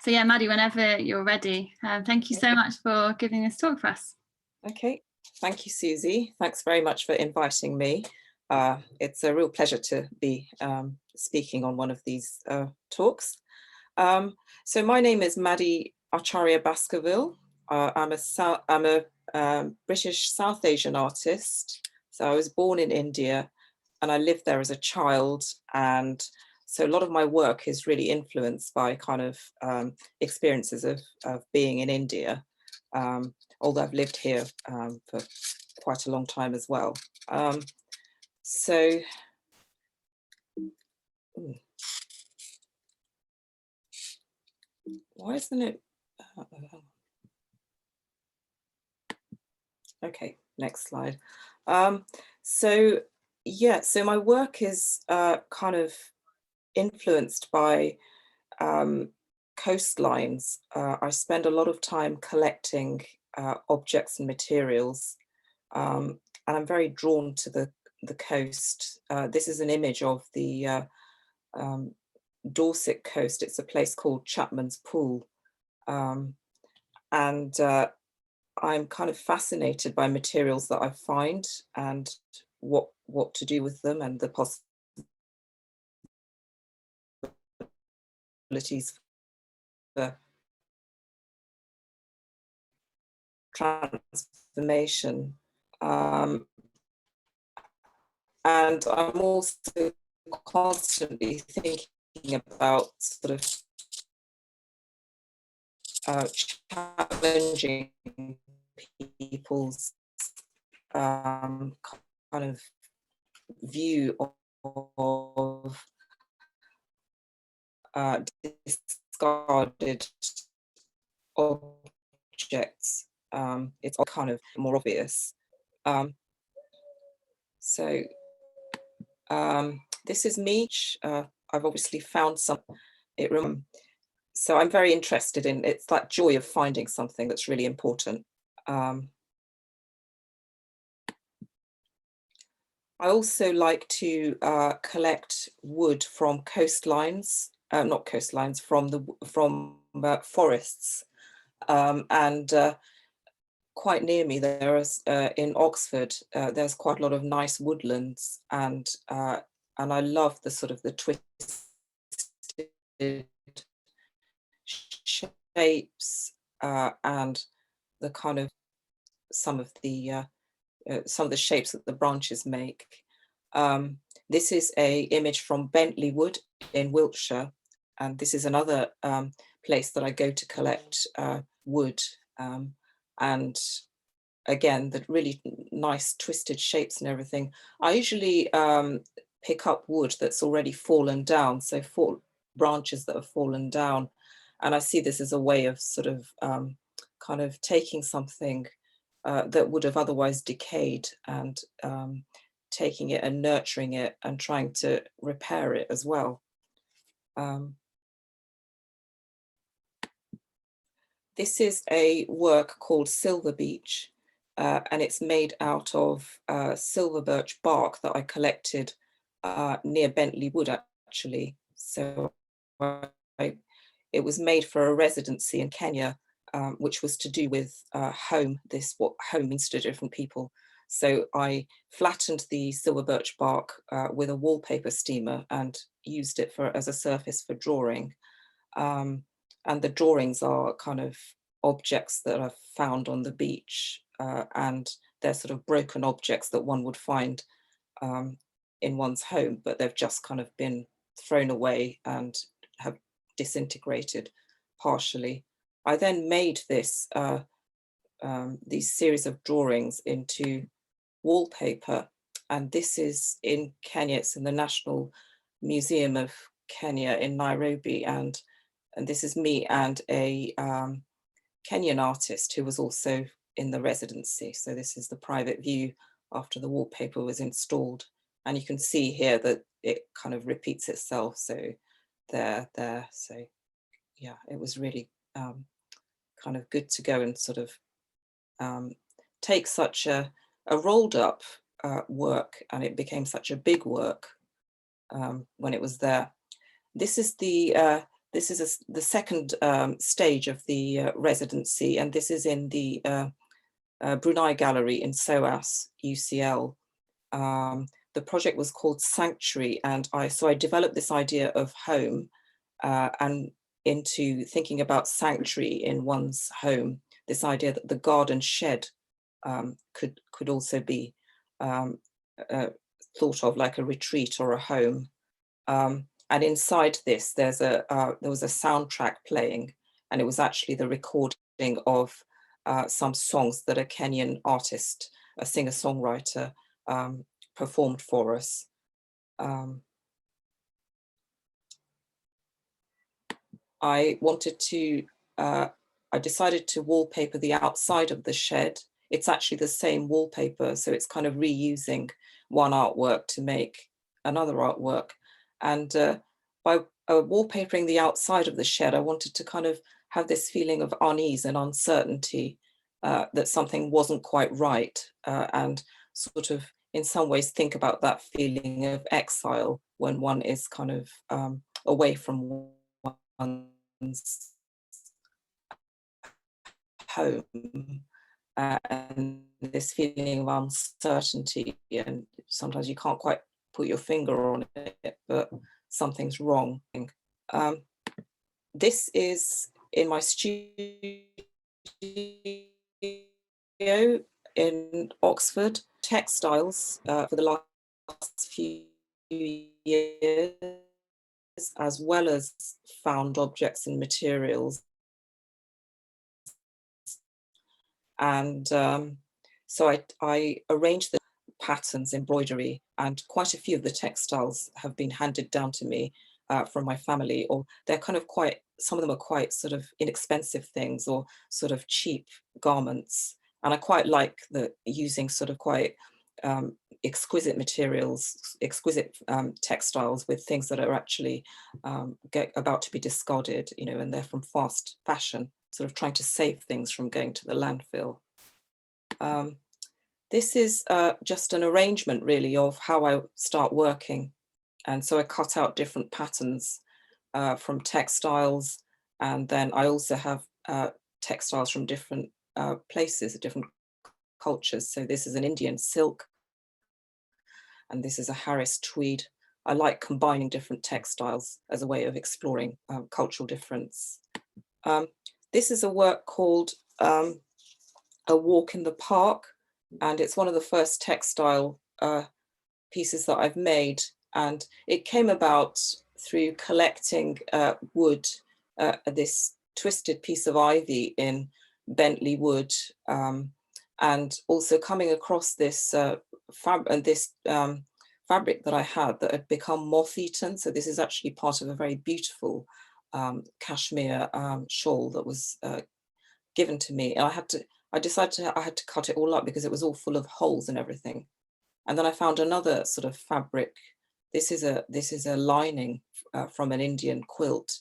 So yeah, Maddie, whenever you're ready, thank you so much for giving this talk for us. Okay, thank you, Susie. Thanks very much for inviting me. It's a real pleasure to be speaking on one of these talks. So my name is Madi Acharya-Baskerville. I'm a British South Asian artist. So I was born in India and I lived there as a child. And so a lot of my work is really influenced by kind of experiences of being in India, although I've lived here for quite a long time as well. Why isn't it? Okay, next slide. So my work is kind of influenced by coastlines. I spend a lot of time collecting objects and materials, and I'm very drawn to the coast. This is an image of the Dorset coast. It's a place called Chapman's Pool, and I'm kind of fascinated by materials that I find and what to do with them and the possibilities for transformation. And I'm also constantly thinking about sort of challenging people's kind of view of discarded objects. It's all kind of more obvious. This is me. I've obviously found some. So I'm very interested in, it's that joy of finding something that's really important. I also like to collect wood from coastlines, not coastlines, from forests. And quite near me, there is in Oxford, there's quite a lot of nice woodlands, and I love the sort of the twisted shapes and the kind of some of the shapes that the branches make. This is an image from Bentley Wood in Wiltshire, and this is another place that I go to collect wood. And again, the really nice twisted shapes and everything. I usually pick up wood that's already fallen down, so branches that have fallen down. And I see this as a way of sort of kind of taking something that would have otherwise decayed and taking it and nurturing it and trying to repair it as well. This is a work called Silver Beach, and it's made out of silver birch bark that I collected near Bentley Wood, actually. So it was made for a residency in Kenya, which was to do with home. What home means to different people. So I flattened the silver birch bark with a wallpaper steamer and used it as a surface for drawing. And the drawings are kind of objects that are found on the beach, and they're sort of broken objects that one would find in one's home, but they've just kind of been thrown away and have disintegrated partially. I then made these series of drawings into wallpaper, and this is in Kenya. It's in the National Museum of Kenya in Nairobi, and this is me and a Kenyan artist who was also in the residency. So this is the private view after the wallpaper was installed, and you can see here that it kind of repeats itself. So there. So yeah, it was really kind of good to go and sort of take such a rolled up work, and it became such a big work when it was there. This is the this is the second stage of the residency, and this is in the Brunei Gallery in SOAS, UCL. The project was called Sanctuary, and I developed this idea of home and into thinking about sanctuary in one's home, this idea that the garden shed could also be thought of like a retreat or a home. And inside this, there was a soundtrack playing, and it was actually the recording of some songs that a Kenyan artist, a singer-songwriter, performed for us. I decided to wallpaper the outside of the shed. It's actually the same wallpaper, so it's kind of reusing one artwork to make another artwork. And by wallpapering the outside of the shed, I wanted to kind of have this feeling of unease and uncertainty, that something wasn't quite right, and sort of in some ways think about that feeling of exile when one is kind of away from one's home, and this feeling of uncertainty, and sometimes you can't quite put your finger on it, but something's wrong. This is in my studio in Oxford. Textiles for the last few years, as well as found objects and materials. And so I arranged the patterns, embroidery, and quite a few of the textiles have been handed down to me from my family, or they're kind of some of them are quite sort of inexpensive things or sort of cheap garments. And I quite like using sort of quite exquisite materials, exquisite textiles with things that are actually about to be discarded, and they're from fast fashion, sort of trying to save things from going to the landfill. This is just an arrangement really of how I start working. And so I cut out different patterns from textiles, and then I also have textiles from different places, different cultures. So this is an Indian silk, and this is a Harris tweed. I like combining different textiles as a way of exploring cultural difference. This is a work called A Walk in the Park, and it's one of the first textile pieces that I've made. And it came about through collecting wood, this twisted piece of ivy in Bentley wood, and also coming across this fabric that I had that had become moth-eaten. So this is actually part of a very beautiful cashmere shawl that was given to me. And I decided I had to cut it all up because it was all full of holes and everything. And then I found another sort of fabric. This is a lining from an Indian quilt.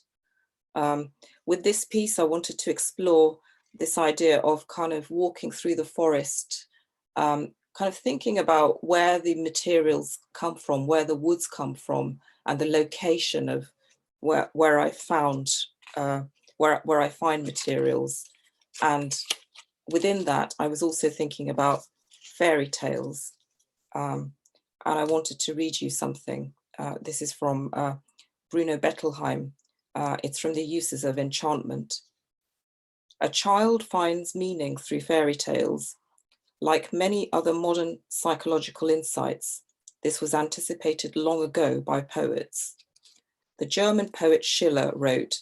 With this piece, I wanted to explore this idea of kind of walking through the forest, kind of thinking about where the materials come from, where the woods come from, and the location of where I found where I find materials. And within that, I was also thinking about fairy tales. And I wanted to read you something. This is from Bruno Bettelheim. It's from the Uses of Enchantment. A child finds meaning through fairy tales. Like many other modern psychological insights, this was anticipated long ago by poets. The German poet Schiller wrote,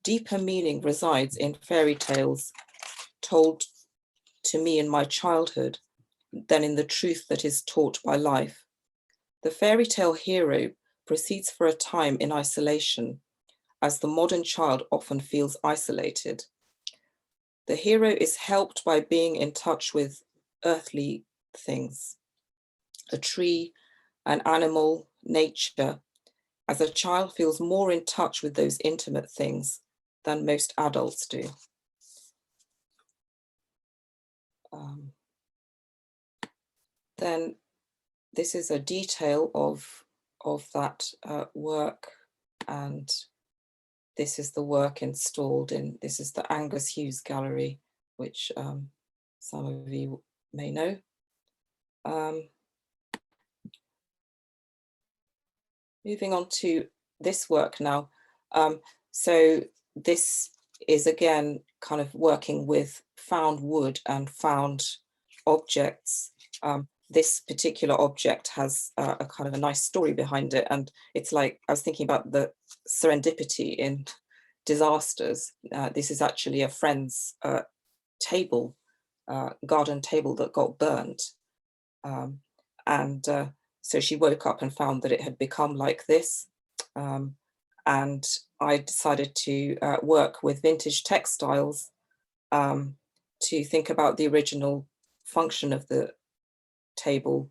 "Deeper meaning resides in fairy tales told to me in my childhood than in the truth that is taught by life. The fairy tale hero proceeds for a time in isolation, as the modern child often feels isolated. The hero is helped by being in touch with earthly things, a tree, an animal, nature, as a child feels more in touch with those intimate things than most adults do." Then this is a detail of that work, and this is the work installed in, this is the Angus Hughes Gallery, which some of you may know. Moving on to this work now. So this is again kind of working with found wood and found objects. This particular object has a kind of a nice story behind it, and it's like, I was thinking about the serendipity in disasters. This is actually a friend's table, garden table that got burnt. So she woke up and found that it had become like this. And I decided to work with vintage textiles to think about the original function of the table.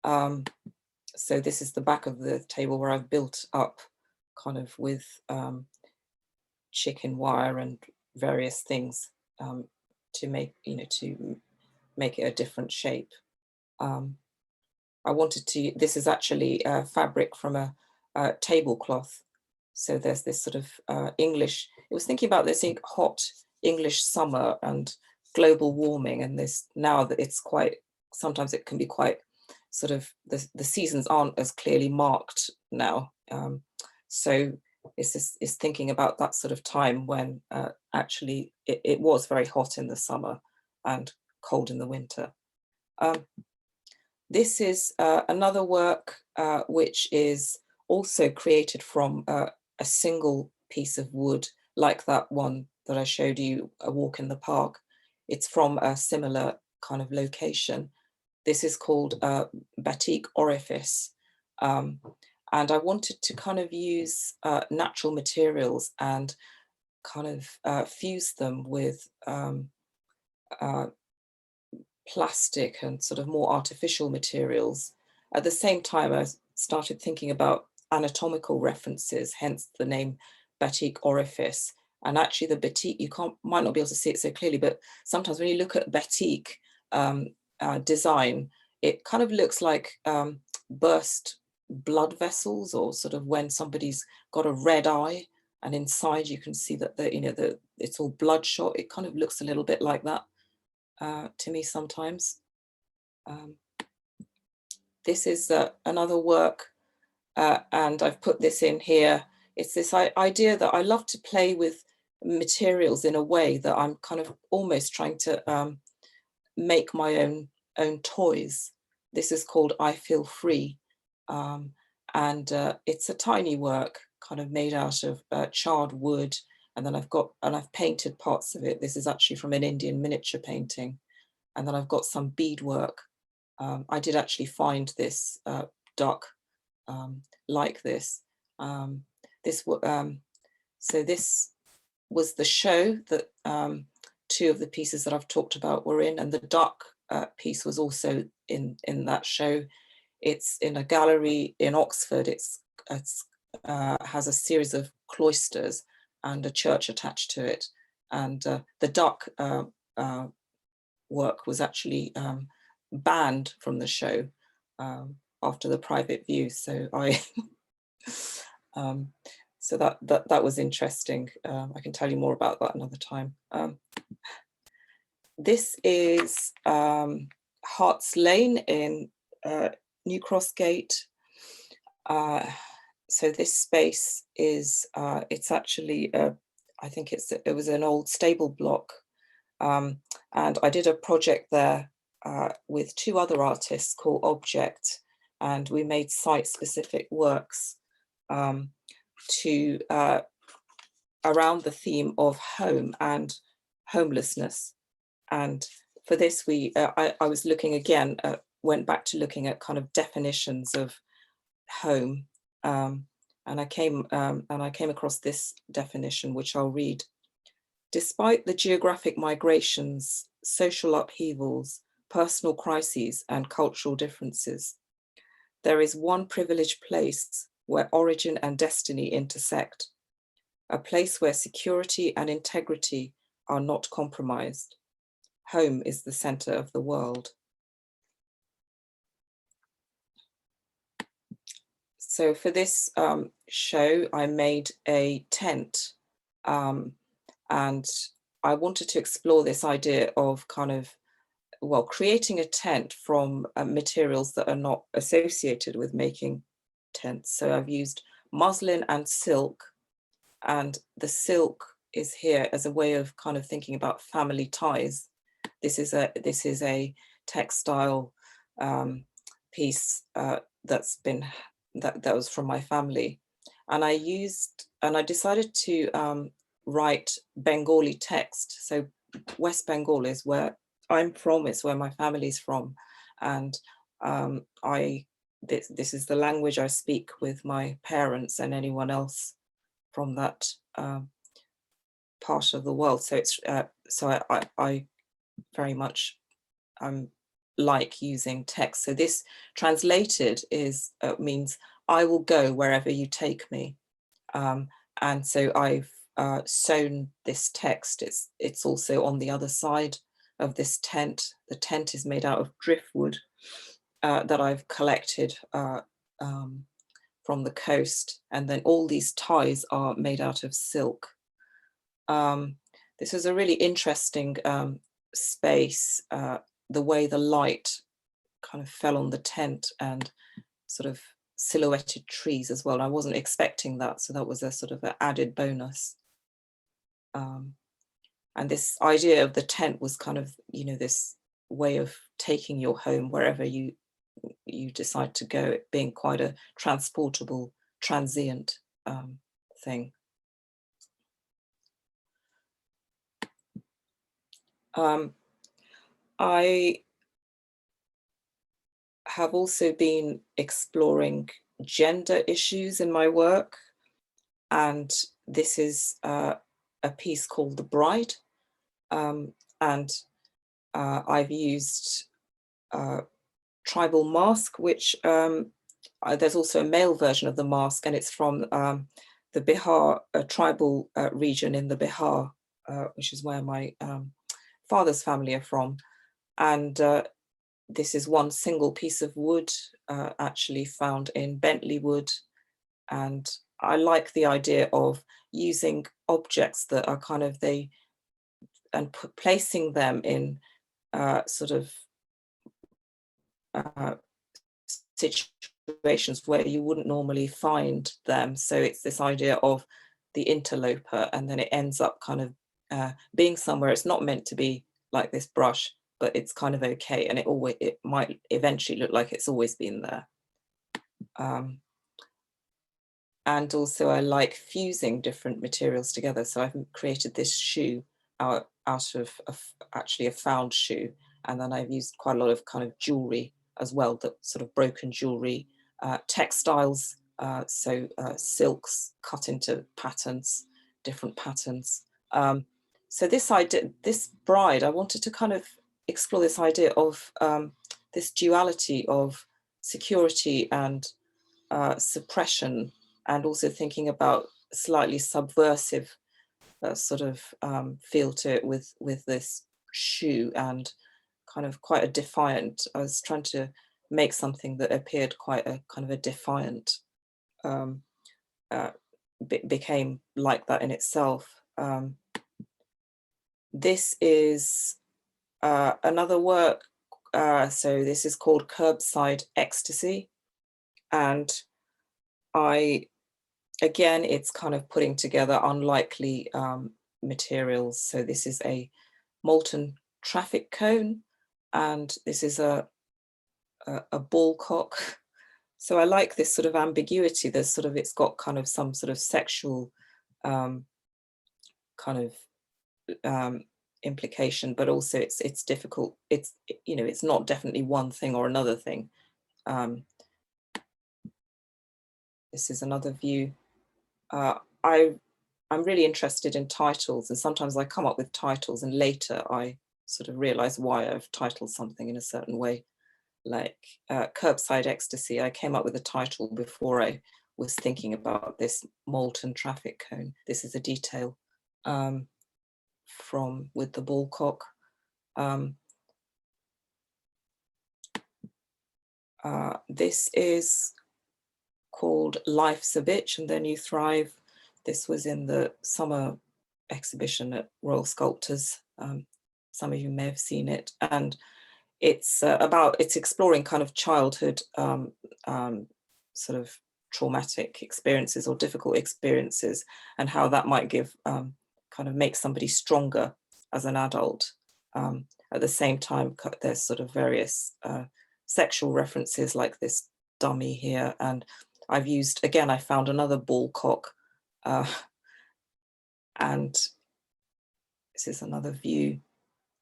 So this is the back of the table where I've built up kind of with chicken wire and various things to make, to make it a different shape. I wanted to, this is actually fabric from a tablecloth. So there's this sort of English, I was thinking about this hot English summer and global warming, and this, now that it's quite, sometimes it can be quite sort of, the seasons aren't as clearly marked now. So it's thinking about that sort of time when actually it was very hot in the summer and cold in the winter. This is another work which is also created from a single piece of wood, like that one that I showed you, A Walk in the Park. It's from a similar kind of location. This is called Batik Orifice. And I wanted to kind of use natural materials and kind of fuse them with plastic and sort of more artificial materials. At the same time, I started thinking about anatomical references, hence the name Batik Orifice. And actually the batik, you might not be able to see it so clearly, but sometimes when you look at batik design, it kind of looks like burst blood vessels, or sort of when somebody's got a red eye and inside you can see that it's all bloodshot. It kind of looks a little bit like that. To me sometimes. This is another work, and I've put this in here. It's this idea that I love to play with materials in a way that I'm kind of almost trying to make my own toys. This is called I Feel Free, and it's a tiny work kind of made out of charred wood. And then I've painted parts of it. This is actually from an Indian miniature painting. And then I've got some beadwork. I did actually find this duck like this. So this was the show that two of the pieces that I've talked about were in, and the duck piece was also in that show. It's in a gallery in Oxford. It has a series of cloisters and a church attached to it. And the duck work was actually banned from the show after the private view. So so that was interesting. I can tell you more about that another time. This is Harts Lane in New Cross Gate. So this space is, it's actually, I think it was an old stable block. And I did a project there with two other artists called Object, and we made site-specific works to around the theme of home and homelessness. And for this, I was looking again, went back to looking at kind of definitions of home. And I came across this definition, which I'll read. Despite the geographic migrations, social upheavals, personal crises, and cultural differences, there is one privileged place where origin and destiny intersect, a place where security and integrity are not compromised. Home is the center of the world. So for this show, I made a tent And I wanted to explore this idea of kind of, well, creating a tent from materials that are not associated with making tents. So I've used muslin and silk, and the silk is here as a way of kind of thinking about family ties. This is a textile piece that was from my family, and I decided to write Bengali text. So West Bengal is where I'm from, it's where my family's from, and this is the language I speak with my parents and anyone else from that part of the world. So it's I very much like using text. So this translated is means I will go wherever you take me, and so I've sewn this text. It's also on the other side of this tent. The tent is made out of driftwood that I've collected from the coast, and then all these ties are made out of silk. This is a really interesting space, the way the light kind of fell on the tent and sort of silhouetted trees as well. I wasn't expecting that, so that was a sort of an added bonus. And this idea of the tent was kind of, you know, this way of taking your home wherever you decide to go, it being quite a transportable, transient thing. I have also been exploring gender issues in my work, and this is a piece called The Bride, and I've used tribal mask, which there's also a male version of the mask, and it's from the Bihar tribal region in the Bihar, which is where my father's family are from. And this is one single piece of wood actually found in Bentley wood. And I like the idea of using objects that are kind of placing them in sort of situations where you wouldn't normally find them. So it's this idea of the interloper, and then it ends up kind of being somewhere it's not meant to be, like this brush, but it's kind of okay, and it might eventually look like it's always been there. And also I like fusing different materials together. So I've created this shoe out of actually a found shoe, and then I've used quite a lot of kind of jewelry as well, that sort of broken jewelry, textiles, so silks cut into patterns, different patterns. So this idea, this bride, I wanted to kind of explore this idea of this duality of security and suppression, and also thinking about slightly subversive sort of feel to it with this shoe, and kind of quite a defiant. I was trying to make something that appeared quite a kind of a defiant, became like that in itself. This is another work. So this is called Curbside Ecstasy, and again, it's kind of putting together unlikely materials. So this is a molten traffic cone, and this is a ball cock. So I like this sort of ambiguity. There's sort of, it's got kind of some sort of sexual kind of implication, but also it's difficult. It's, you know, it's not definitely one thing or another thing. This is another view. I'm really interested in titles, and sometimes I come up with titles and later I sort of realize why I've titled something in a certain way. Like Curbside Ecstasy, I came up with a title before I was thinking about this molten traffic cone. This is a detail from with the ball cock. This is called Life's a Bitch and Then You Thrive. This was in the summer exhibition at Royal Sculptors. Some of you may have seen it, and it's exploring kind of childhood sort of traumatic experiences or difficult experiences, and how that might give kind of make somebody stronger as an adult. At the same time, there's sort of various sexual references like this dummy here, and I've used, again, I found another ball cock, and this is another view.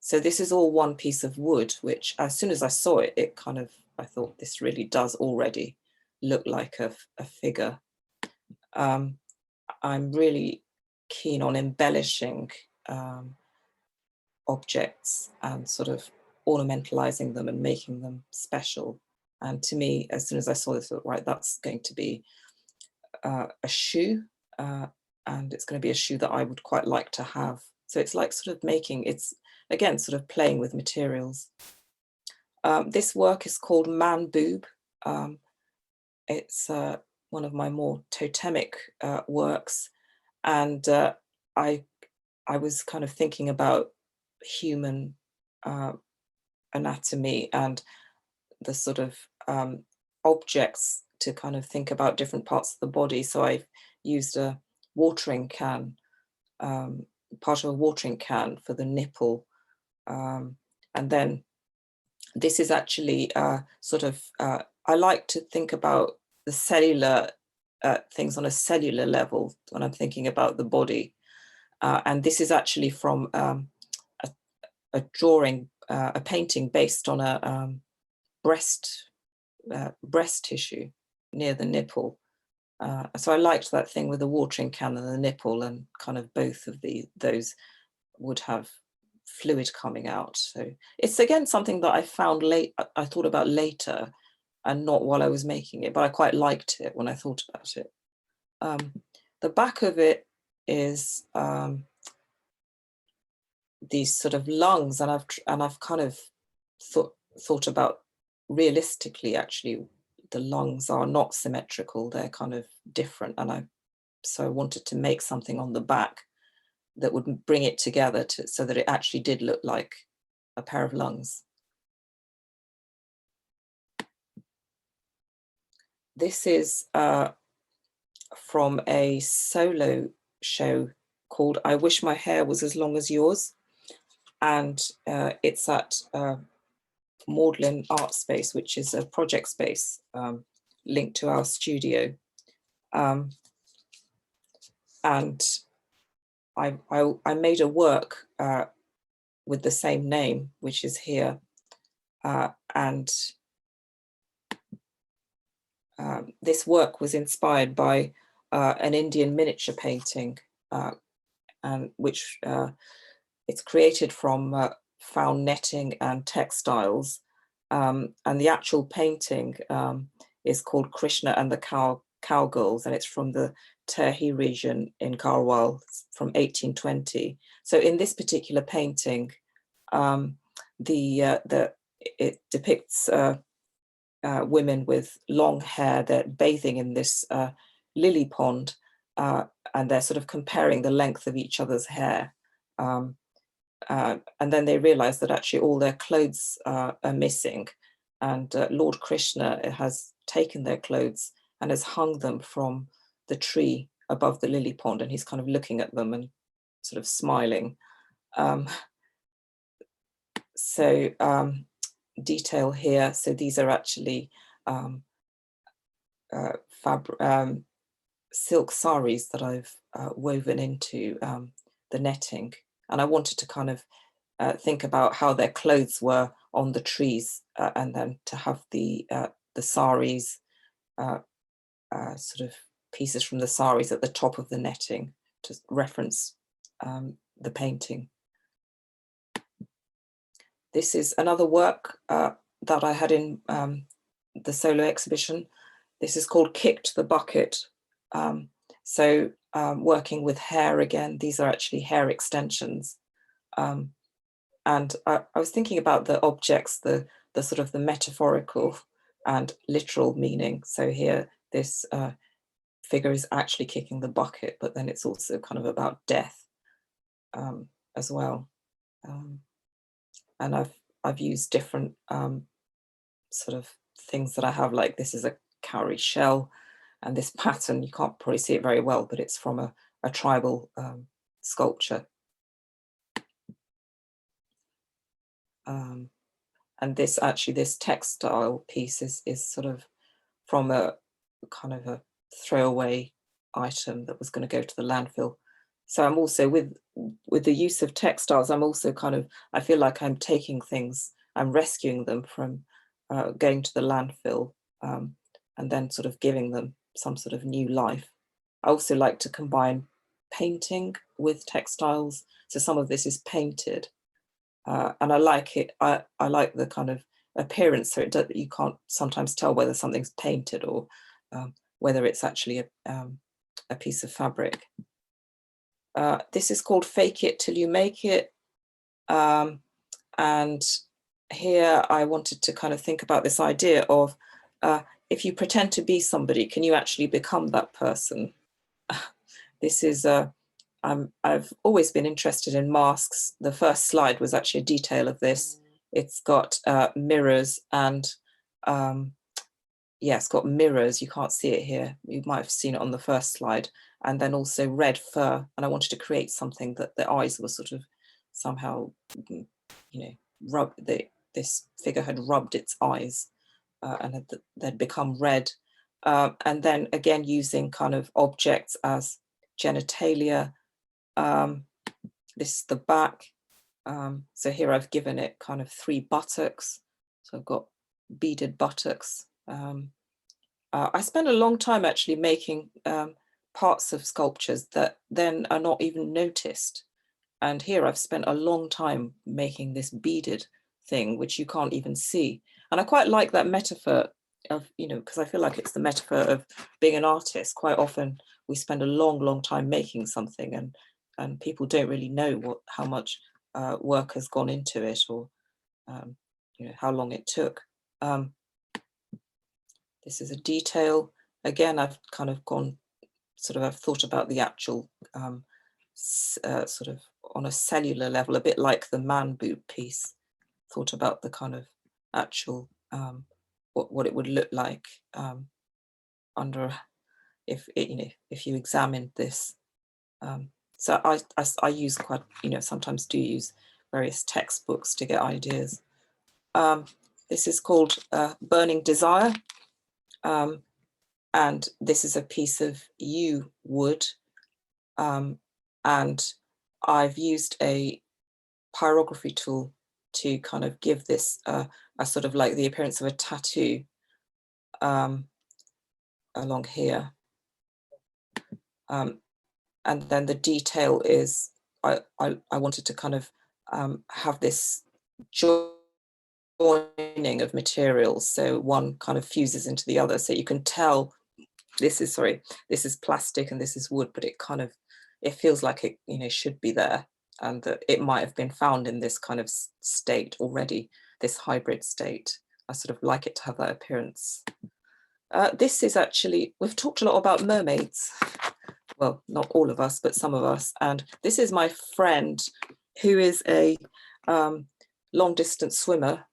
So this is all one piece of wood, which as soon as I saw it, I thought this really does already look like a figure. I'm really keen on embellishing objects and sort of ornamentalizing them and making them special. And to me, as soon as I saw this, I thought, right, that's going to be a shoe, and it's going to be a shoe that I would quite like to have. So it's like sort of making, it's again sort of playing with materials. This work is called Man Boob. It's one of my more totemic works, and I was kind of thinking about human anatomy and the sort of objects to kind of think about different parts of the body. So I've used a watering can, part of a watering can for the nipple, and then this is actually sort of, I like to think about the cellular things on a cellular level when I'm thinking about the body. And this is actually from a drawing, a painting based on a breast tissue near the nipple. So I liked that thing with the watering can and the nipple, and kind of both of those would have fluid coming out. So it's again something that I found I thought about later, and not while I was making it, but I quite liked it when I thought about it. The back of it is these sort of lungs, and I've kind of thought about realistically, actually, the lungs are not symmetrical, they're kind of different, and so I wanted to make something on the back that would bring it together so that it actually did look like a pair of lungs. This is from a solo show called I Wish My Hair Was As Long As Yours, and it's at Magdalen Art Space, which is a project space linked to our studio. And I made a work with the same name, which is here. And this work was inspired by an Indian miniature painting, and which it's created from found netting and textiles. And the actual painting is called Krishna and the Cowgirls, and it's from the Terhi region in Karwal from 1820. So in this particular painting, it depicts women with long hair. They're bathing in this lily pond, and they're sort of comparing the length of each other's hair. And then they realize that actually all their clothes are missing, and Lord Krishna has taken their clothes and has hung them from the tree above the lily pond, and he's kind of looking at them and sort of smiling. Detail here. So these are actually silk saris that I've woven into the netting, and I wanted to kind of think about how their clothes were on the trees, and then to have the saris, sort of pieces from the saris at the top of the netting to reference the painting. This is another work that I had in the solo exhibition. This is called Kicked the Bucket. Working with hair again, these are actually hair extensions. And I was thinking about the objects, the sort of the metaphorical and literal meaning. So here, this figure is actually kicking the bucket, but then it's also kind of about death. as well. And I've used different sort of things that I have, like this is a cowrie shell, and this pattern, you can't probably see it very well, but it's from a tribal sculpture. And this textile piece is sort of from a kind of a throwaway item that was going to go to the landfill. So I'm also with the use of textiles, I'm also kind of, I feel like I'm taking things, I'm rescuing them from going to the landfill, and then sort of giving them some sort of new life. I also like to combine painting with textiles. So some of this is painted, and I like it. I like the kind of appearance, so you can't sometimes tell whether something's painted or whether it's actually a piece of fabric. This is called Fake It Till You Make It. And here I wanted to kind of think about this idea of if you pretend to be somebody, can you actually become that person? This is I've always been interested in masks. The first slide was actually a detail of this. It's got mirrors and yeah, it's got mirrors. You can't see it here. You might have seen it on the first slide. And then also red fur. And I wanted to create something that the eyes were sort of somehow, you know, this figure had rubbed its eyes and they'd become red. And then again, using kind of objects as genitalia. This is the back. So here I've given it kind of 3 buttocks. So I've got beaded buttocks. I spent a long time actually making parts of sculptures that then are not even noticed. And here I've spent a long time making this beaded thing, which you can't even see. And I quite like that metaphor of, you know, because I feel like it's the metaphor of being an artist. Quite often we spend a long, long time making something and people don't really know how much work has gone into it, or you know, how long it took. This is a detail. Again, I've kind of I've thought about the actual sort of on a cellular level, a bit like the man boot piece. Thought about the kind of actual what it would look like under if it, you know, if you examined this. So I use quite, you know, sometimes do use various textbooks to get ideas. This is called Burning Desire. And this is a piece of yew wood. And I've used a pyrography tool to kind of give this a sort of like the appearance of a tattoo along here. And then the detail is, I wanted to kind of have this joining of materials, so one kind of fuses into the other, so you can tell this is plastic and this is wood, but it feels like it, you know, should be there, and that it might have been found in this kind of state already, this hybrid state. I sort of like it to have that appearance. This is actually, we've talked a lot about mermaids. Well, not all of us, but some of us. And this is my friend who is a long distance swimmer.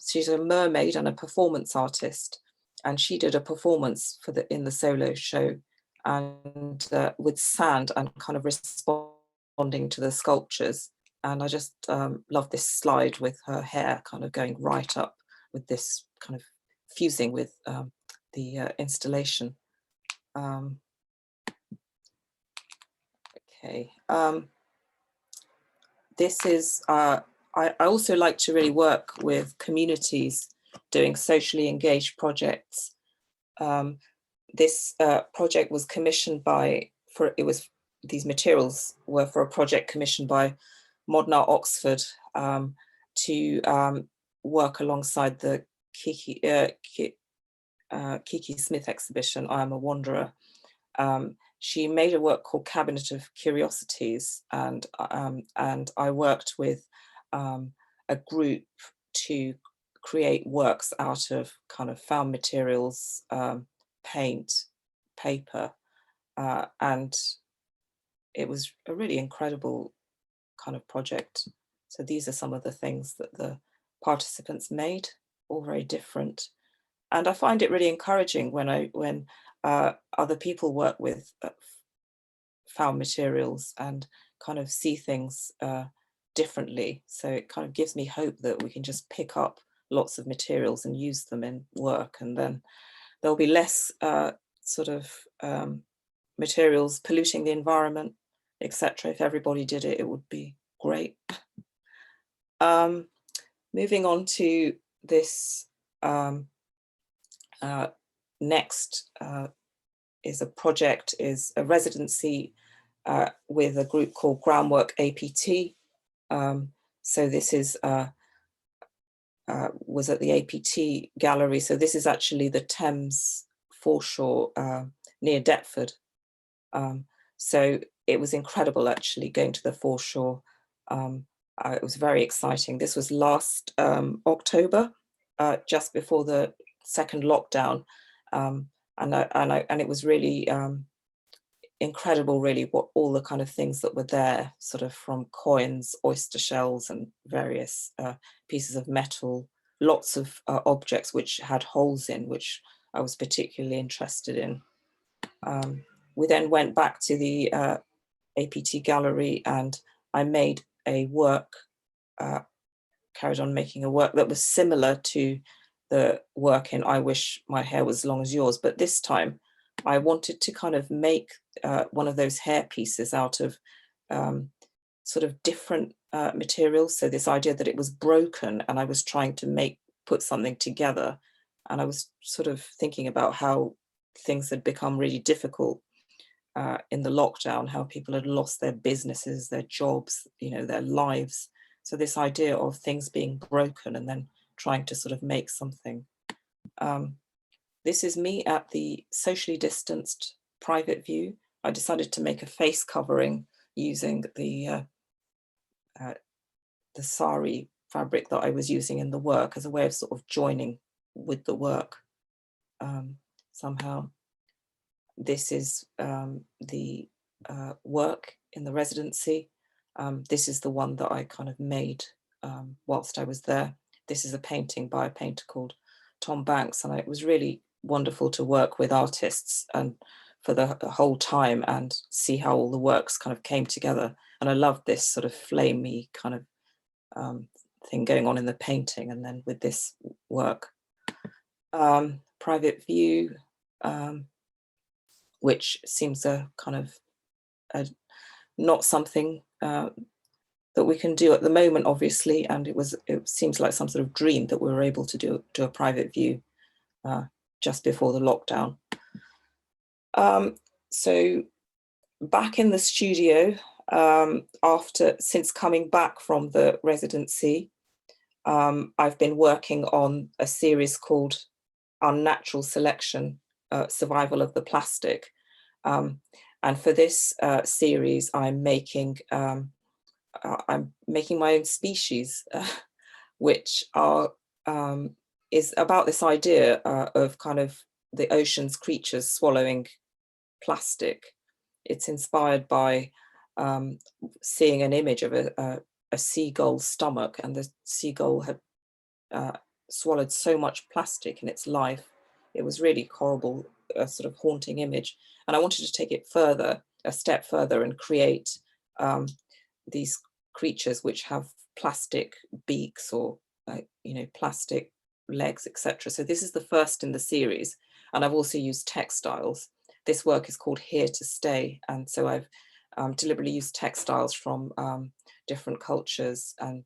She's a mermaid and a performance artist. And she did a performance in the solo show, and with sand and kind of responding to the sculptures. And I just love this slide with her hair kind of going right up with this kind of fusing with the installation. Okay. This is, I also like to really work with communities doing socially engaged projects. This project was commissioned these materials were for a project commissioned by Modern Art Oxford to work alongside the Kiki Smith exhibition, I Am a Wanderer. She made a work called Cabinet of Curiosities, and I worked with a group to create works out of kind of found materials, paint, paper, and it was a really incredible kind of project. So these are some of the things that the participants made, all very different. And I find it really encouraging when other people work with found materials and kind of see things differently. So it kind of gives me hope that we can just pick up lots of materials and use them in work, and then there'll be less sort of materials polluting the environment, etc. If everybody did it, it would be great. Moving on to this next is a residency with a group called Groundwork APT. So this is was at the APT gallery. So this is actually the Thames foreshore near Deptford. So it was incredible actually going to the foreshore. It was very exciting. This was last October, just before the second lockdown. And it was really incredible, really, what all the kind of things that were there, sort of from coins, oyster shells, and various pieces of metal, lots of objects which had holes in, which I was particularly interested in. We then went back to the APT gallery, and I made a work, carried on making a work that was similar to the work in I Wish My Hair Was as Long as Yours, but this time I wanted to kind of make one of those hair pieces out of sort of different materials. So this idea that it was broken, and I was trying to put something together, and I was sort of thinking about how things had become really difficult in the lockdown, how people had lost their businesses, their jobs, their lives. So this idea of things being broken and then trying to sort of make something. This is me at the socially distanced private view. I decided to make a face covering using the sari fabric that I was using in the work as a way of sort of joining with the work somehow. This is the work in the residency. This is the one that I kind of made whilst I was there. This is a painting by a painter called Tom Banks, and it was really wonderful to work with artists and for the whole time and see how all the works kind of came together. And I loved this sort of flamey kind of thing going on in the painting, and then with this work. Private view, which seems a kind of not something that we can do at the moment, obviously, and it seems like some sort of dream that we were able to do a private view just before the lockdown. So back in the studio, since coming back from the residency, I've been working on a series called Unnatural Selection, Survival of the Plastic. And for this series, I'm making my own species, which is about this idea of kind of the ocean's creatures swallowing plastic. It's inspired by seeing an image of a seagull's stomach, and the seagull had swallowed so much plastic in its life. It was really horrible, a sort of haunting image. And I wanted to take it a step further, and create these creatures which have plastic beaks or plastic legs, etc. So this is the first in the series, and I've also used textiles. This work is called Here to Stay, and so I've deliberately used textiles from different cultures and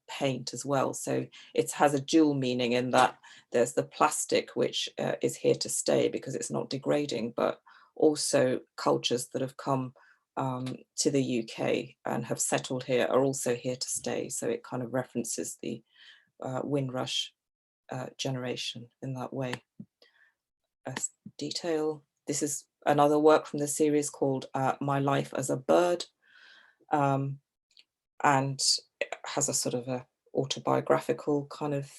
paint as well. So it has a dual meaning in that there's the plastic which is here to stay because it's not degrading, but also cultures that have come to the UK and have settled here are also here to stay. So it kind of references the Windrush generation in that way. Detail. This is another work from the series called My Life as a Bird, and it has a sort of a autobiographical kind of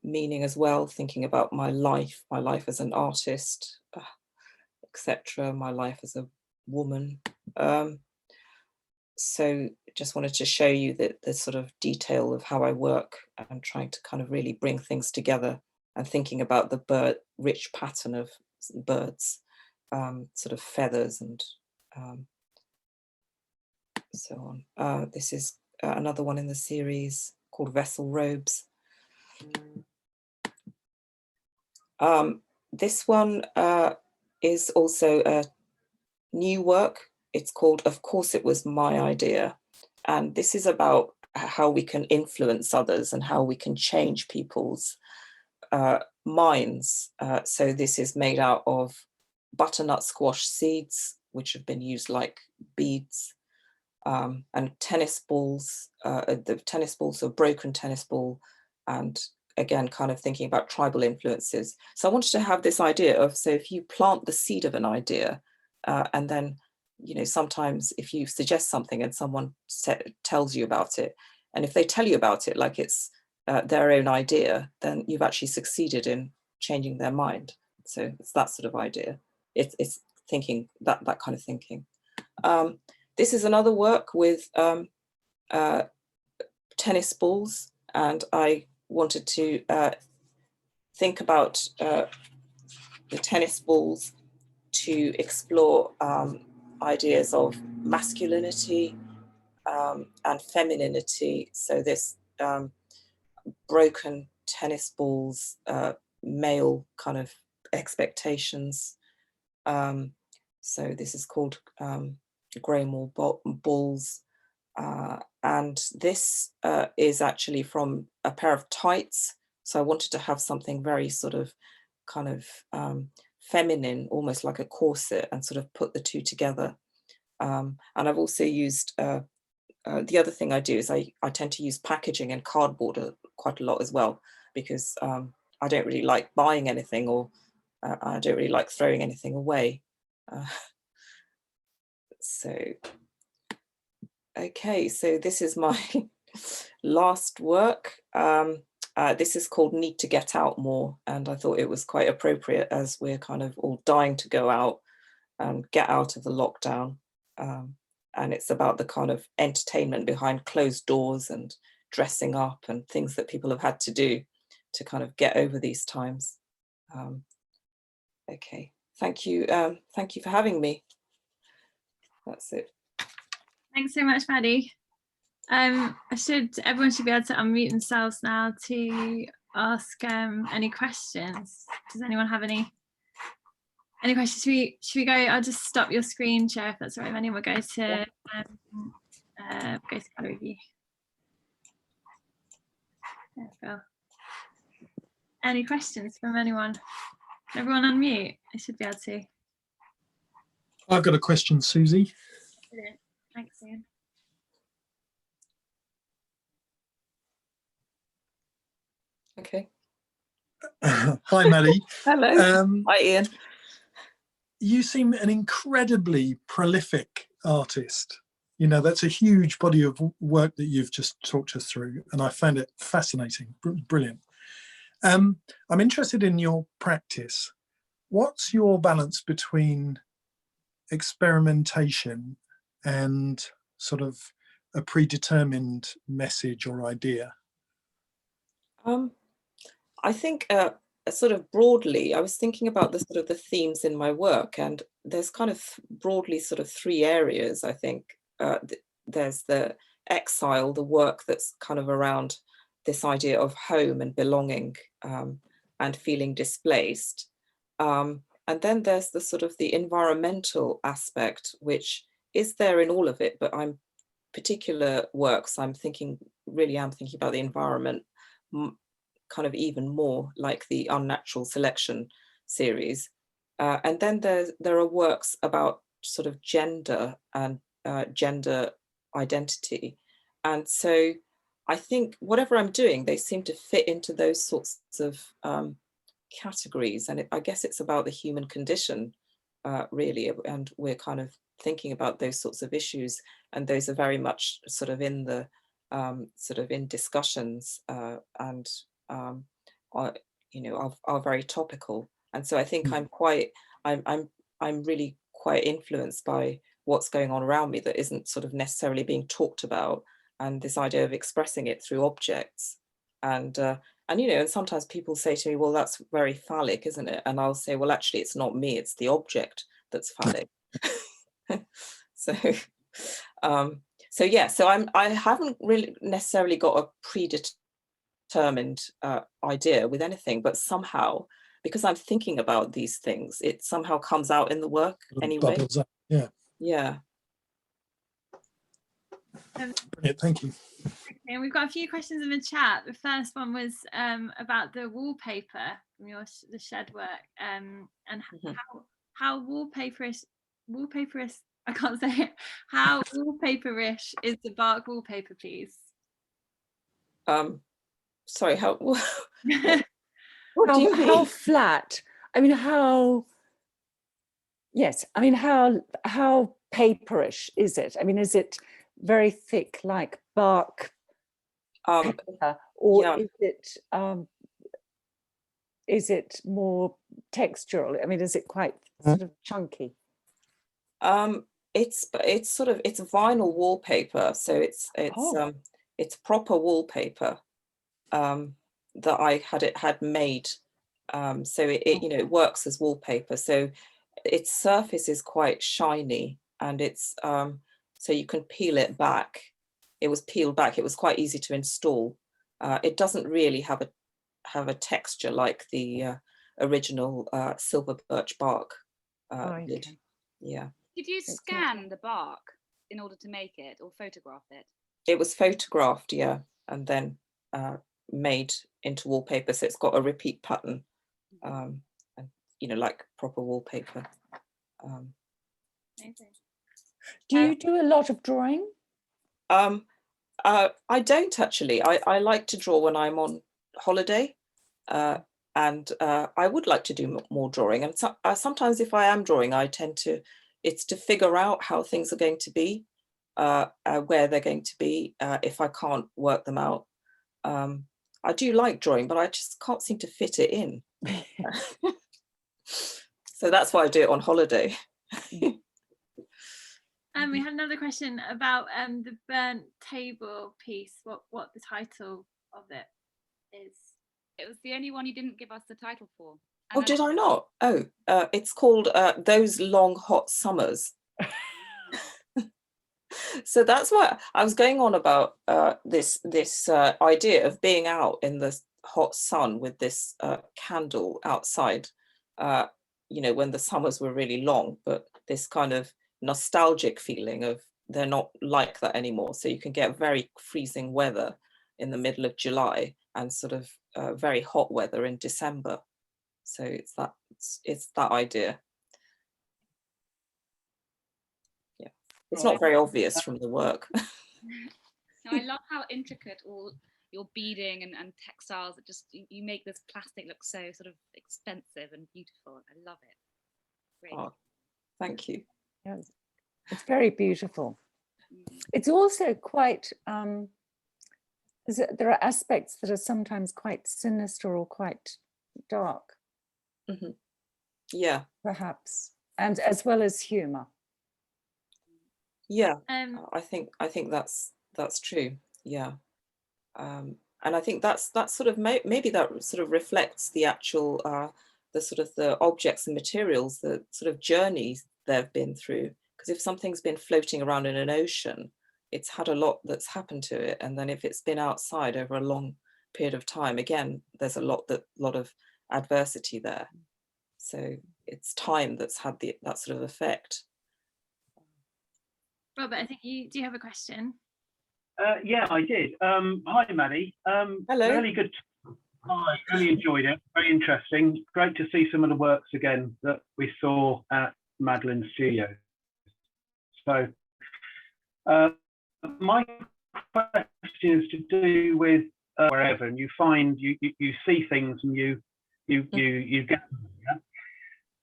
meaning as well, thinking about my life as an artist, etc., my life as a woman. so just wanted to show you the sort of detail of how I work and trying to kind of really bring things together and thinking about the rich pattern of birds, sort of feathers and um, so on. This is another one in the series called Vessel Robes. This one is also a new work. It's called Of Course It Was My Idea. And this is about how we can influence others and how we can change people's minds. So this is made out of butternut squash seeds, which have been used like beads, and tennis balls. The tennis balls, a broken tennis ball, and again, kind of thinking about tribal influences. So I wanted to have this idea of, so if you plant the seed of an idea, and then, you know, sometimes if you suggest something and someone tells you about it, and if they tell you about it like it's their own idea, then you've actually succeeded in changing their mind. So it's that sort of idea. It's thinking that kind of thinking. This is another work with tennis balls, and I wanted to think about the tennis balls to explore ideas of masculinity and femininity. So this broken tennis balls, male kind of expectations. So this is called Greymore balls. And this is actually from a pair of tights. So I wanted to have something very sort of kind of feminine, almost like a corset, and sort of put the two together. And I've also used, the other thing I do is I tend to use packaging and cardboard quite a lot as well, because I don't really like buying anything, or I don't really like throwing anything away. So, okay, so this is my last work. This is called Need to Get Out More, and I thought it was quite appropriate as we're kind of all dying to go out and get out of the lockdown. And it's about the kind of entertainment behind closed doors and dressing up and things that people have had to do to kind of get over these times. Okay, thank you. Thank you for having me. That's it. Thanks so much, Maddie. Everyone should be able to unmute themselves now to ask any questions. Does anyone have any questions? Should we go? I'll just stop your screen share if that's all right. If anyone will go to gallery view. There we go. Any questions from anyone? Everyone unmute. I should be able to. I've got a question, Susie. Brilliant. Thanks, Ian. Okay. Hi, Maddie. Hello. Hi, Ian. You seem an incredibly prolific artist. You know, that's a huge body of work that you've just talked us through, and I found it fascinating, brilliant. I'm interested in your practice. What's your balance between experimentation and sort of a predetermined message or idea? I think sort of broadly, I was thinking about the sort of the themes in my work, and there's kind of broadly sort of three areas. I think there's the exile, the work that's kind of around this idea of home and belonging and feeling displaced. And then there's the sort of the environmental aspect, which is there in all of it, but I'm particular works, I'm thinking about the environment kind of even more, like the Unnatural Selection series. And then there are works about sort of gender and gender identity. And so I think whatever I'm doing, they seem to fit into those sorts of categories. And I guess it's about the human condition, really. And we're kind of thinking about those sorts of issues. And those are very much sort of in the sort of in discussions and are, you know, are very topical. And so I think I'm really quite influenced by what's going on around me that isn't sort of necessarily being talked about, and this idea of expressing it through objects. And you know, and sometimes people say to me, well, that's very phallic, isn't it? And I'll say, well, actually, it's not me, it's the object that's phallic. So yeah, so I haven't really necessarily got a predetermined idea with anything, but somehow, because I'm thinking about these things, it somehow comes out in the work anyway. Bubbles up. Yeah. Yeah. Brilliant, thank you. And we've got a few questions in the chat. The first one was about the wallpaper from the shed work, and how wallpaperish, I can't say it. How wallpaperish is the bark wallpaper, please? Sorry, how? What how, do you mean? how flat? I mean, how? Yes, I mean, how paperish is it? I mean, is it very thick like bark paper, or yeah. is it more textural? I mean, is it quite sort of chunky? It's vinyl wallpaper, so it's proper wallpaper that I had made. So it you know, it works as wallpaper. So its surface is quite shiny, and it's so you can peel it back. It was peeled back. It was quite easy to install. It doesn't really have a texture like the original silver birch bark did. Yeah. Did you scan the bark in order to make it, or photograph it? It was photographed, yeah, and then made into wallpaper. So it's got a repeat pattern, and you know, like proper wallpaper. Do you do a lot of drawing? I don't actually. I like to draw when I'm on holiday, and I would like to do more drawing. And sometimes if I am drawing, I tend to, it's to figure out how things are going to be, where they're going to be, if I can't work them out. I do like drawing, but I just can't seem to fit it in. So that's why I do it on holiday. We had another question about the burnt table piece, what the title of it is. It was the only one you didn't give us the title for. Oh, did I not? Oh, it's called Those Long Hot Summers. So that's why I was going on about this idea of being out in the hot sun with this candle outside, you know, when the summers were really long, but this kind of nostalgic feeling of they're not like that anymore. So you can get very freezing weather in the middle of July and sort of very hot weather in December. So it's that idea. Yeah, it's not very obvious from the work. No, I love how intricate all your beading and textiles. It just, you make this plastic look so sort of expensive and beautiful. I love it. Great. Oh, thank you. Yes, it's very beautiful. It's also quite, there are aspects that are sometimes quite sinister or quite dark. Mm-hmm. Yeah, perhaps, and as well as humor. Yeah, I think that's true. Yeah, and I think that's sort of maybe that sort of reflects the actual the sort of the objects and materials, the sort of journeys they've been through. Because if something's been floating around in an ocean, it's had a lot that's happened to it, and then if it's been outside over a long period of time, again, there's a lot of adversity there. So it's time that's had that sort of effect. Robert, I think do you have a question? Yeah, I did. Hi, Maddie. Hello. Really good. I really enjoyed it. Very interesting. Great to see some of the works again that we saw at Madeline's studio. So my question is to do with wherever, and you find you see things and you get them, yeah?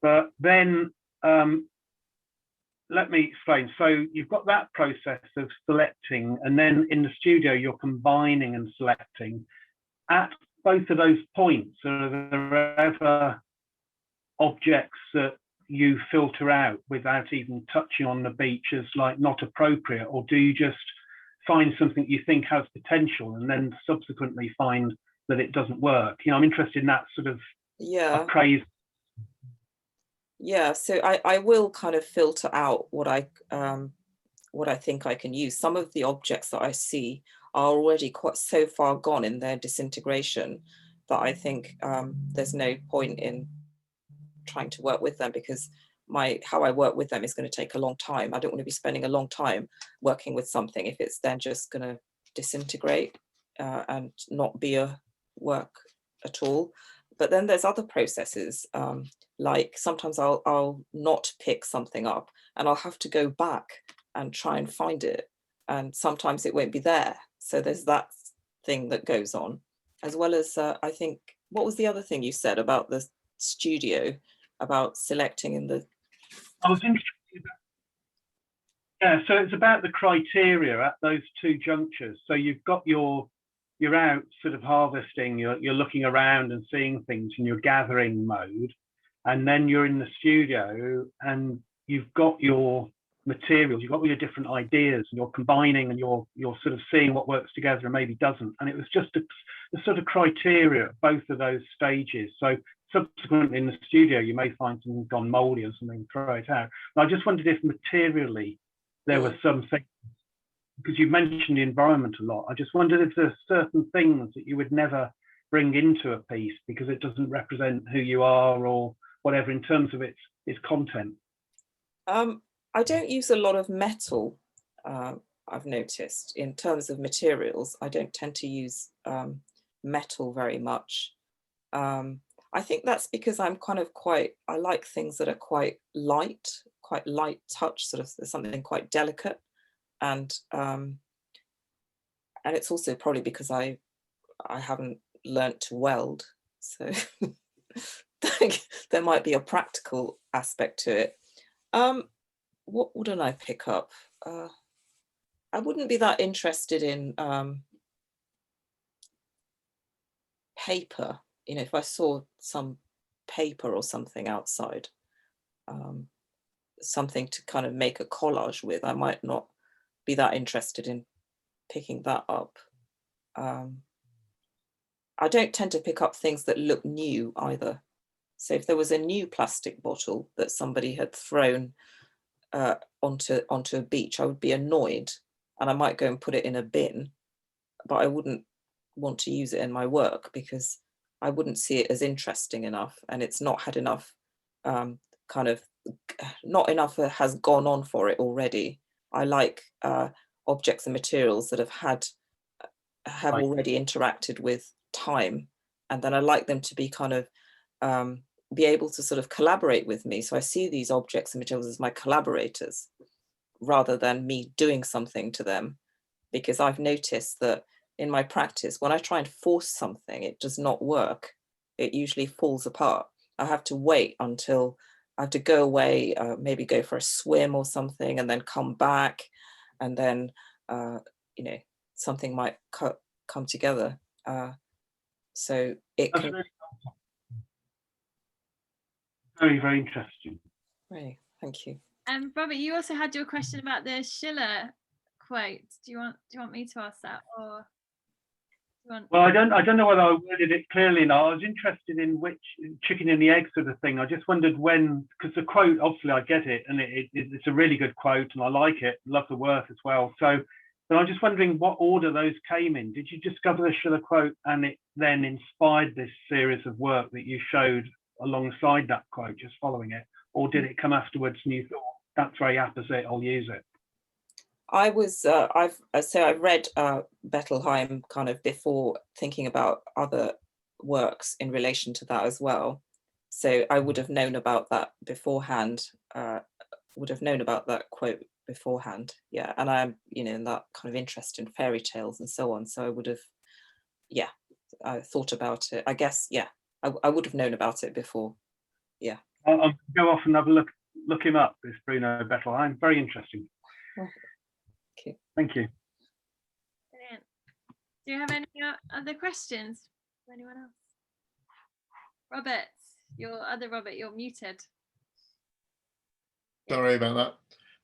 But then let me explain. So you've got that process of selecting, and then in the studio you're combining and selecting. At both of those points, are there ever objects that you filter out without even touching on the beach as like not appropriate, or do you just find something you think has potential and then subsequently find that it doesn't work? You know, I'm interested in that sort of appraise. Yeah, so I will kind of filter out what I think I can use. Some of the objects that I see are already quite so far gone in their disintegration that I think there's no point in trying to work with them, because how I work with them is going to take a long time. I don't want to be spending a long time working with something if it's then just going to disintegrate and not be a work at all. But then there's other processes, like sometimes I'll not pick something up and I'll have to go back and try and find it, and sometimes it won't be there. So there's that thing that goes on, as well as I think, what was the other thing you said about the studio, about selecting in the... I was interested about, so it's about the criteria at those two junctures. So you've got you're out sort of harvesting, you're looking around and seeing things in your gathering mode, and then you're in the studio and you've got your materials, you've got all your different ideas, and you're combining and you're sort of seeing what works together and maybe doesn't. And it was just a sort of criteria at both of those stages. So subsequently in the studio, you may find something gone mouldy or something, throw it out. And I just wondered if materially there were some things, because you mentioned the environment a lot. I just wondered if there's certain things that you would never bring into a piece because it doesn't represent who you are or whatever in terms of its content. I don't use a lot of metal, I've noticed. In terms of materials, I don't tend to use metal very much. I think that's because I'm kind of I like things that are quite light touch, sort of something quite delicate. And it's also probably because I haven't learnt to weld. So there might be a practical aspect to it. What wouldn't I pick up? I wouldn't be that interested in paper. You know, if I saw some paper or something outside, something to kind of make a collage with, I might not be that interested in picking that up. I don't tend to pick up things that look new either. So if there was a new plastic bottle that somebody had thrown onto a beach, I would be annoyed and I might go and put it in a bin, but I wouldn't want to use it in my work because I wouldn't see it as interesting enough, and it's not had enough not enough has gone on for it already. I like objects and materials that have already interacted with time, and then I like them to be kind of be able to sort of collaborate with me. So I see these objects and materials as my collaborators rather than me doing something to them, because I've noticed that in my practice, when I try and force something, it does not work. It usually falls apart. I have to wait until I have to go away, maybe go for a swim or something, and then come back, and then you know, something might come together. So it can. Very, very interesting. Right, thank you. Robert, you also had your question about the Schiller quote. Do you want me to ask that, or? Well, I don't know whether I worded it clearly enough. I was interested in which chicken and the egg sort of thing. I just wondered when, because the quote, obviously I get it, and it's a really good quote, and I like it, love the work as well. So, but I'm just wondering what order those came in. Did you discover the Schiller quote and it then inspired this series of work that you showed alongside that quote, just following it, or did it come afterwards and you thought that's very apposite, I'll use it? I was I've read Bettelheim kind of before thinking about other works in relation to that as well. So I would have known about that beforehand. Would have known about that quote beforehand. Yeah, and I'm in that kind of interest in fairy tales and so on. So I would have, I thought about it. I guess I would have known about it before. Yeah. I'll go off and have a look him up. This Bruno Bettelheim, very interesting. Okay. Thank you. Brilliant. Do you have any other questions for anyone else? Robert, you're muted. Sorry about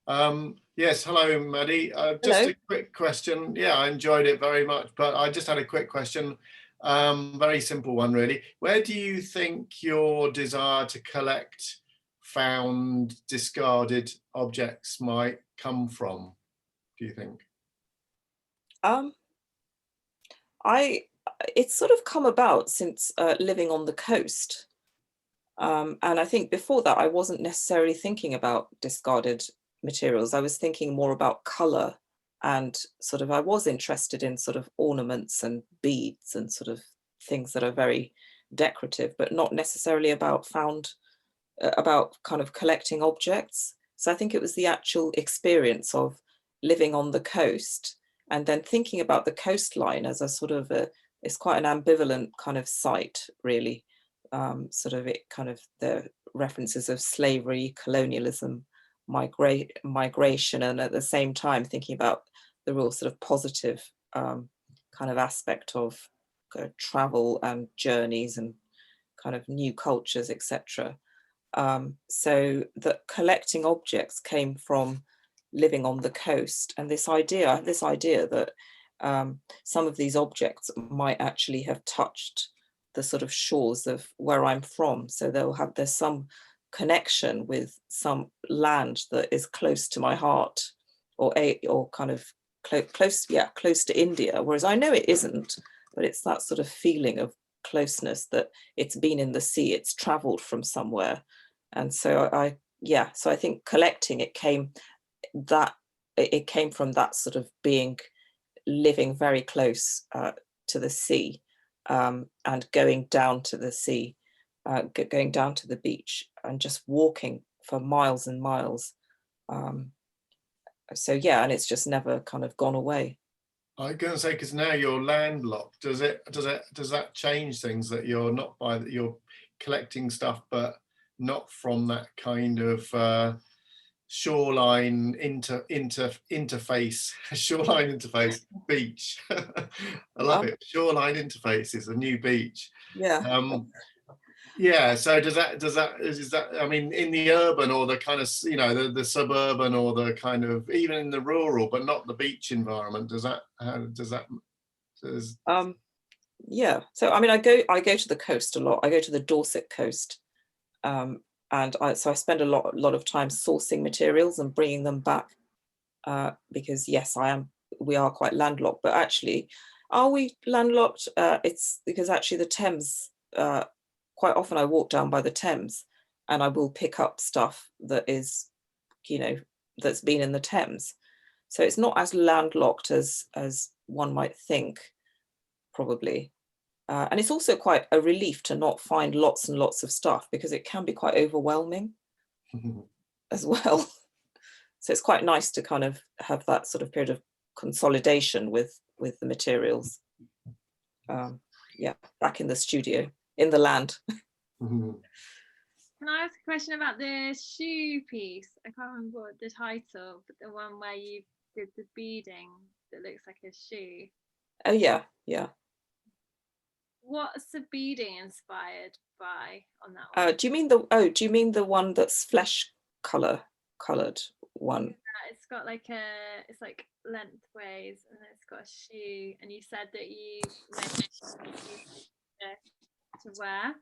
that. Yes, hello, Maddie. Just Hello. a quick question. Yeah, I enjoyed it very much, but I just had a quick question. Very simple one, really. Where do you think your desire to collect found, discarded objects might come from, do you think? It's sort of come about since living on the coast. And I think before that, I wasn't necessarily thinking about discarded materials. I was thinking more about color, and sort of I was interested in sort of ornaments and beads and sort of things that are very decorative, but not necessarily about kind of collecting objects. So I think it was the actual experience of living on the coast and then thinking about the coastline as a sort of it's quite an ambivalent kind of site, really. Sort of it kind of the references of slavery, colonialism, migration, and at the same time thinking about the real sort of positive kind of aspect of travel and journeys and kind of new cultures, etc. So that collecting objects came from living on the coast, and this idea that some of these objects might actually have touched the sort of shores of where I'm from. So there's some connection with some land that is close to my heart, or kind of close to India. Whereas I know it isn't, but it's that sort of feeling of closeness, that it's been in the sea, it's traveled from somewhere. And so I think collecting it came from that sort of living very close to the sea, and going down to the sea, going down to the beach and just walking for miles and miles. So yeah, and it's just never kind of gone away. I was going to say, because now you're landlocked, does that change things, that you're collecting stuff, but not from that kind of shoreline interface beach? I love it. Shoreline interface is a new beach. Yeah. Yeah, so is that, I mean, in the urban or the kind of, the suburban or the kind of, even in the rural, but not the beach environment, yeah, so I mean, I go to the coast a lot. I go to the Dorset coast, and I spend a lot of time sourcing materials and bringing them back, because yes, we are quite landlocked, but actually, are we landlocked? It's because actually the Thames, quite often I walk down by the Thames and I will pick up stuff that is, that's been in the Thames. So it's not as landlocked as one might think, probably. And it's also quite a relief to not find lots and lots of stuff, because it can be quite overwhelming as well. So it's quite nice to kind of have that sort of period of consolidation with the materials. Yeah, back in the studio, in the land. Can I ask a question about the shoe piece? I can't remember what the title, but the one where you did the beading that looks like a shoe. Oh yeah. What's the beading inspired by on that one? Do you mean the one that's flesh coloured one? Yeah, it's got like it's like lengthways, and it's got a shoe, and you said that you to wear.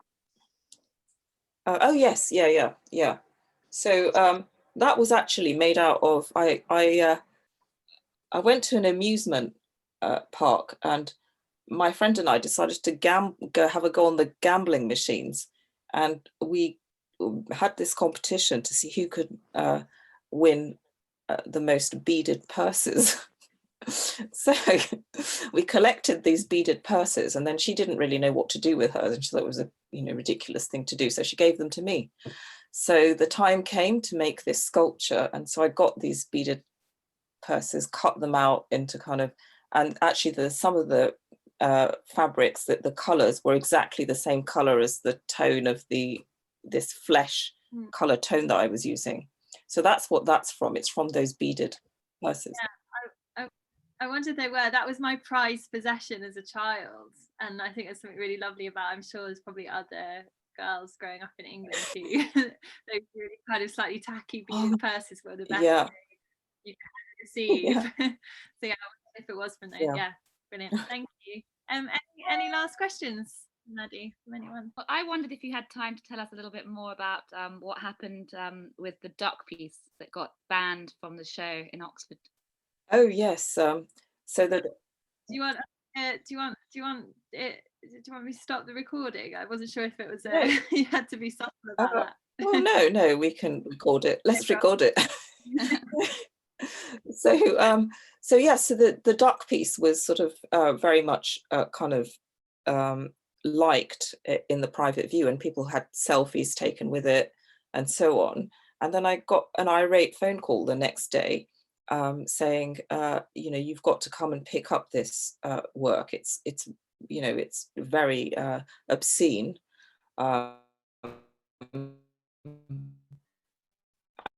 Oh yes, yeah. So that was actually made out of, I went to an amusement park, and my friend and I decided to have a go on the gambling machines, and we had this competition to see who could win the most beaded purses. So we collected these beaded purses, and then she didn't really know what to do with hers, and she thought it was a ridiculous thing to do, so she gave them to me. So the time came to make this sculpture, and so I got these beaded purses, cut them out into kind of, and actually some of the fabrics, that the colors were exactly the same color as the tone of this flesh color tone that I was using. So that's what that's from. It's from those beaded purses. Yeah, I wanted they were. That was my prized possession as a child, and I think there's something really lovely about. I'm sure there's probably other girls growing up in England who those really kind of slightly tacky beaded purses were the best Yeah. you could receive. Yeah. So yeah, I wonder if it was from those. Yeah. Yeah, brilliant. Thank you. Any last questions, Maddie, from anyone? Well, I wondered if you had time to tell us a little bit more about what happened with the duck piece that got banned from the show in Oxford. Oh yes. So that Do you want me to stop the recording? I wasn't sure if it was No. you had to be subtle about that. well, no, we can record it. Let's record it. So yeah, so the duck piece was sort of very much kind of liked in the private view, and people had selfies taken with it and so on. And then I got an irate phone call the next day saying, you know, you've got to come and pick up this work. It's you know, it's very obscene.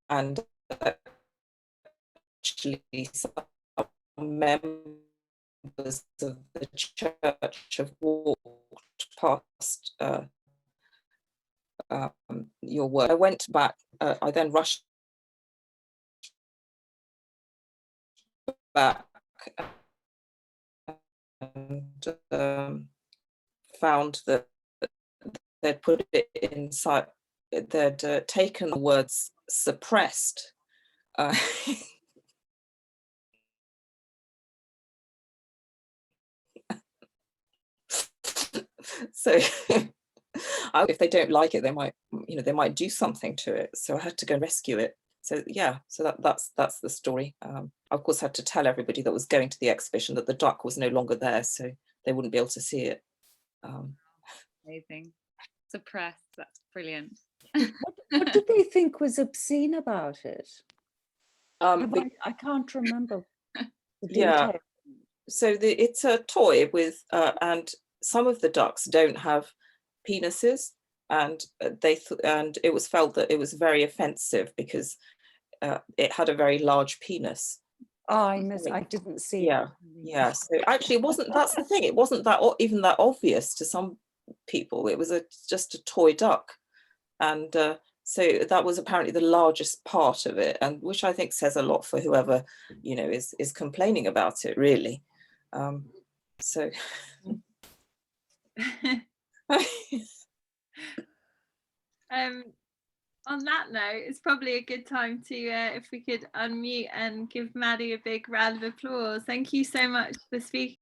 And actually some members of the church have walked past your work. I went back, I then rushed back and found that they'd put it inside, they'd taken the words suppressed. So if they don't like it, they might, you know, they might do something to it. So I had to go rescue it. So yeah, so that's the story. I of course had to tell everybody that was going to the exhibition that the duck was no longer there, so they wouldn't be able to see it. Amazing. Suppressed. That's brilliant. What did they think was obscene about it? I can't remember the Yeah. detail. So it's a toy with, and some of the ducks don't have penises, and and it was felt that it was very offensive because it had a very large penis. Oh, I didn't see. Yeah, yeah. So actually, it wasn't. That's the thing. It wasn't that even that obvious to some people. It was just a toy duck, and so that was apparently the largest part of it, and which I think says a lot for whoever, you know, is complaining about it, really. So. On that note, it's probably a good time to, if we could unmute and give Maddie a big round of applause. Thank you so much for speaking.